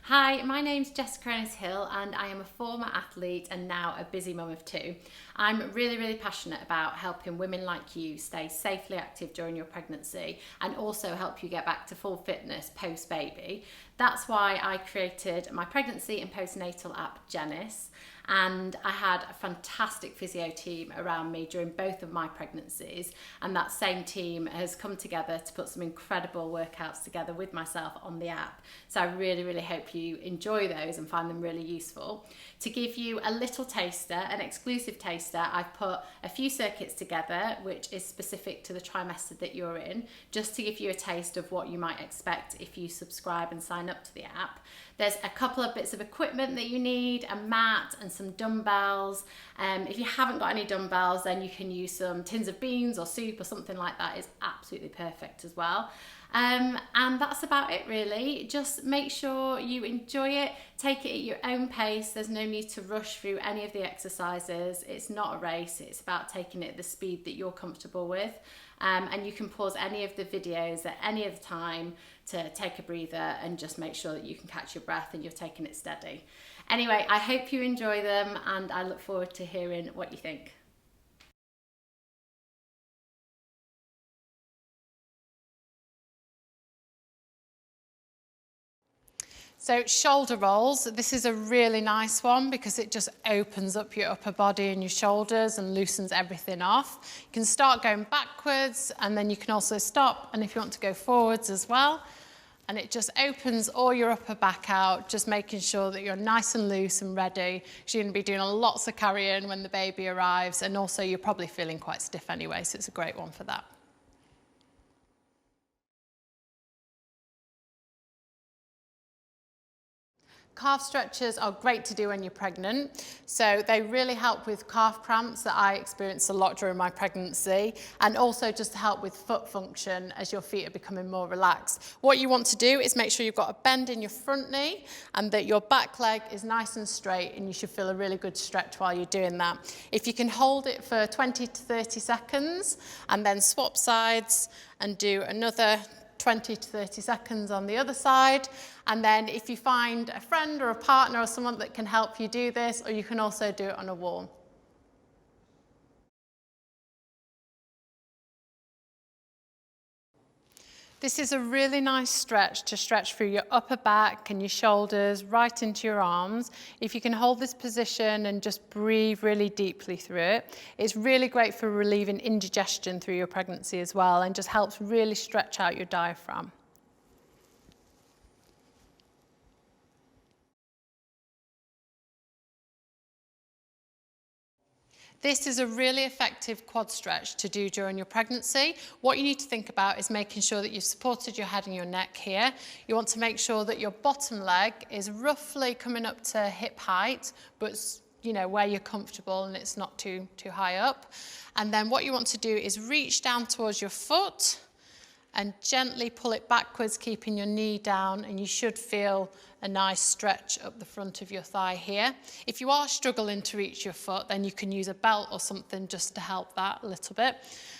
Hi, my name's Jessica Ennis-Hill and I am a former athlete and now a busy mum of two. I'm really passionate about helping women like you stay safely active during your pregnancy and also help you get back to full fitness post-baby. That's why I created my pregnancy and postnatal app, Jennis. And I had a fantastic physio team around me during both of my pregnancies, and that same team has come together to put some incredible workouts together with myself on the app. So I really hope you enjoy those and find them really useful. To give you a little taster, an exclusive taster, I've put a few circuits together which is specific to the trimester that you're in, just to give you a taste of what you might expect if you subscribe and sign up to the app. There's a couple of bits of equipment that you need, a mat and some dumbbells. If you haven't got any dumbbells, then you can use some tins of beans or soup or something like that. Is absolutely perfect as well. And that's about it really. Just make sure you enjoy it, take it at your own pace. There's no need to rush through any of the exercises. It's not a race, it's about taking it at the speed that you're comfortable with. And you can pause any of the videos at any other time to take a breather and just make sure that you can catch your breath and you're taking it steady. Anyway, I hope you enjoy them and I look forward to hearing what you think. So shoulder rolls, this is a really nice one because it just opens up your upper body and your shoulders and loosens everything off. You can start going backwards and then you can also stop, and if you want to go forwards as well. And it just opens all your upper back out, just making sure that you're nice and loose and ready, because you're going to be doing lots of carrying when the baby arrives, and also you're probably feeling quite stiff anyway, so it's a great one for that. Calf stretches are great to do when you're pregnant. So they really help with calf cramps that I experienced a lot during my pregnancy, and also just to help with foot function as your feet are becoming more relaxed. What you want to do is make sure you've got a bend in your front knee and that your back leg is nice and straight, and you should feel a really good stretch while you're doing that. If you can hold it for 20 to 30 seconds and then swap sides and do another 20 to 30 seconds on the other side. And then if you find a friend or a partner or someone that can help you do this, or you can also do it on a wall. This is a really nice stretch to stretch through your upper back and your shoulders right into your arms. If you can hold this position and just breathe really deeply through it, it's really great for relieving indigestion through your pregnancy as well, and just helps really stretch out your diaphragm. This is a really effective quad stretch to do during your pregnancy. What you need to think about is making sure that you've supported your head and your neck here. You want to make sure that your bottom leg is roughly coming up to hip height, but where you're comfortable and it's not too high up. And then what you want to do is reach down towards your foot and gently pull it backwards, keeping your knee down, and you should feel a nice stretch up the front of your thigh here. If you are struggling to reach your foot, then you can use a belt or something just to help that a little bit.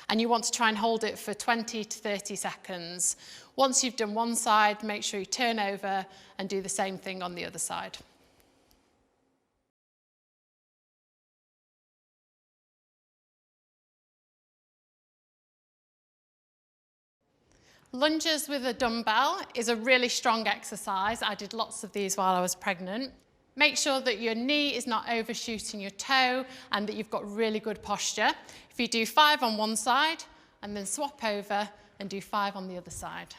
And you want to try and hold it for 20 to 30 seconds. Once you've done one side, make sure you turn over and do the same thing on the other side. Lunges with a dumbbell is a really strong exercise. I did lots of these while I was pregnant. Make sure that your knee is not overshooting your toe and that you've got really good posture. If you do 5 on one side and then swap over and do 5 on the other side.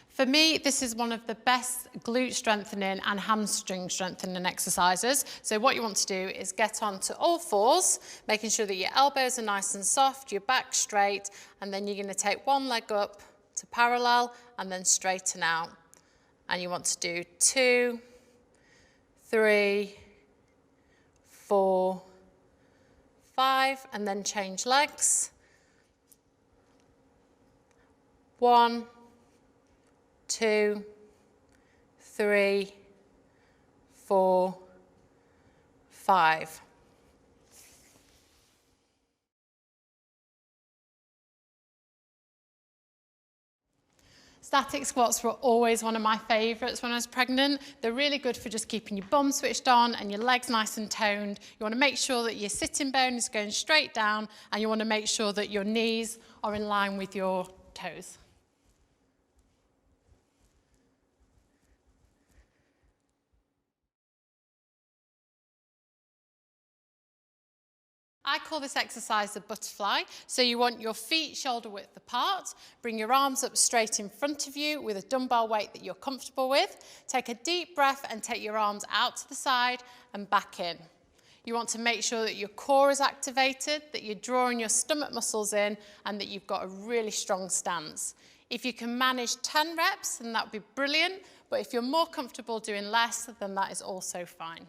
For me, this is one of the best glute strengthening and hamstring strengthening exercises. So what you want to do is get onto all fours, making sure that your elbows are nice and soft, your back straight, and then you're going to take one leg up to parallel and then straighten out. And you want to do 2, 3, 4, 5, and then change legs. 1, 2, 3, 4, 5. Static squats were always one of my favourites when I was pregnant. They're really good for just keeping your bum switched on and your legs nice and toned. You want to make sure that your sitting bone is going straight down, and you want to make sure that your knees are in line with your toes. I call this exercise the butterfly. So you want your feet shoulder width apart, bring your arms up straight in front of you with a dumbbell weight that you're comfortable with. Take a deep breath and take your arms out to the side and back in. You want to make sure that your core is activated, that you're drawing your stomach muscles in, and that you've got a really strong stance. If you can manage 10 reps, then that would be brilliant. But if you're more comfortable doing less, then that is also fine.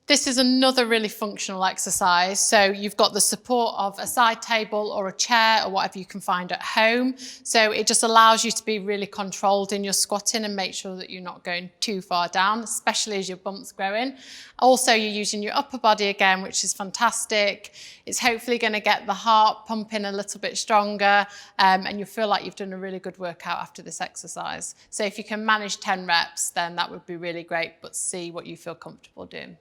This is another really functional exercise. So you've got the support of a side table or a chair or whatever you can find at home. So it just allows you to be really controlled in your squatting and make sure that you're not going too far down, especially as your bump's growing. Also, you're using your upper body again, which is fantastic. It's hopefully going to get the heart pumping a little bit stronger, and you'll feel like you've done a really good workout after this exercise. So if you can manage 10 reps, then that would be really great, but see what you feel comfortable doing.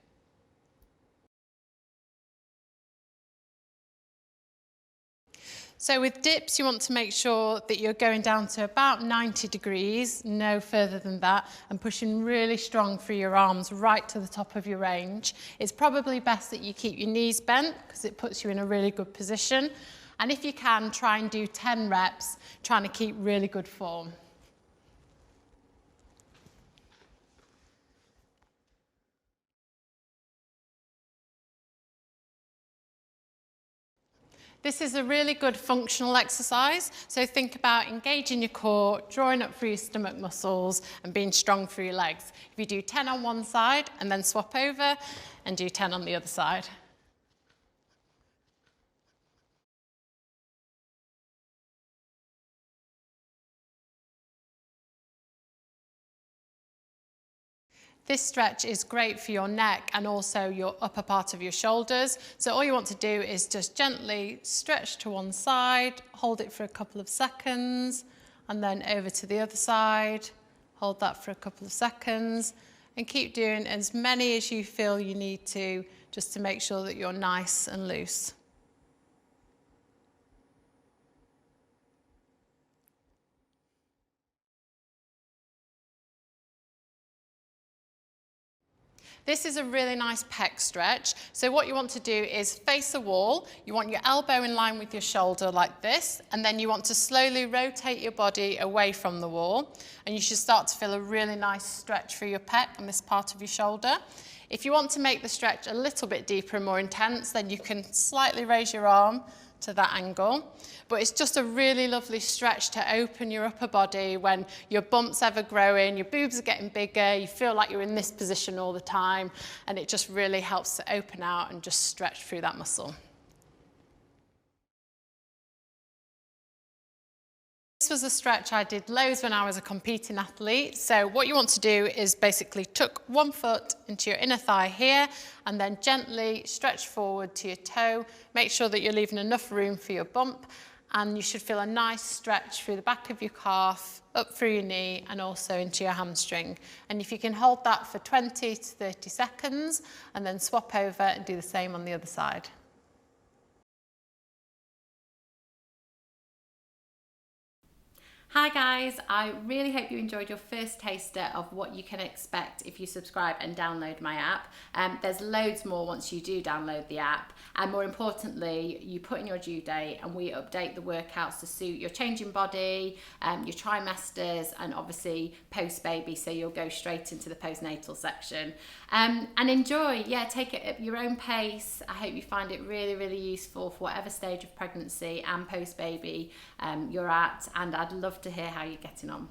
So with dips, you want to make sure that you're going down to about 90 degrees, no further than that, and pushing really strong through your arms right to the top of your range. It's probably best that you keep your knees bent because it puts you in a really good position. And if you can, try and do 10 reps, trying to keep really good form. This is a really good functional exercise. So think about engaging your core, drawing up through your stomach muscles and being strong through your legs. If you do 10 on one side and then swap over and do 10 on the other side. This stretch is great for your neck and also your upper part of your shoulders. So all you want to do is just gently stretch to one side, hold it for a couple of seconds, and then over to the other side. Hold that for a couple of seconds and keep doing as many as you feel you need to, just to make sure that you're nice and loose. This is a really nice pec stretch. So what you want to do is face the wall. You want your elbow in line with your shoulder like this, and then you want to slowly rotate your body away from the wall. And you should start to feel a really nice stretch through your pec and this part of your shoulder. If you want to make the stretch a little bit deeper and more intense, then you can slightly raise your arm to that angle. But it's just a really lovely stretch to open your upper body when your bump's ever growing, your boobs are getting bigger, you feel like you're in this position all the time, and it just really helps to open out and just stretch through that muscle. This was a stretch I did loads when I was a competing athlete. So what you want to do is basically tuck one foot into your inner thigh here and then gently stretch forward to your toe. Make sure that you're leaving enough room for your bump, and you should feel a nice stretch through the back of your calf, up through your knee and also into your hamstring. And if you can hold that for 20 to 30 seconds and then swap over and do the same on the other side. Hi guys, I really hope you enjoyed your first taster of what you can expect if you subscribe and download my app. There's loads more once you do download the app, and more importantly, you put in your due date and we update the workouts to suit your changing body, your trimesters, and obviously post-baby, so you'll go straight into the postnatal section. And enjoy, take it at your own pace. I hope you find it really, really useful for whatever stage of pregnancy and post-baby you're at, and I'd love to hear how you're getting on.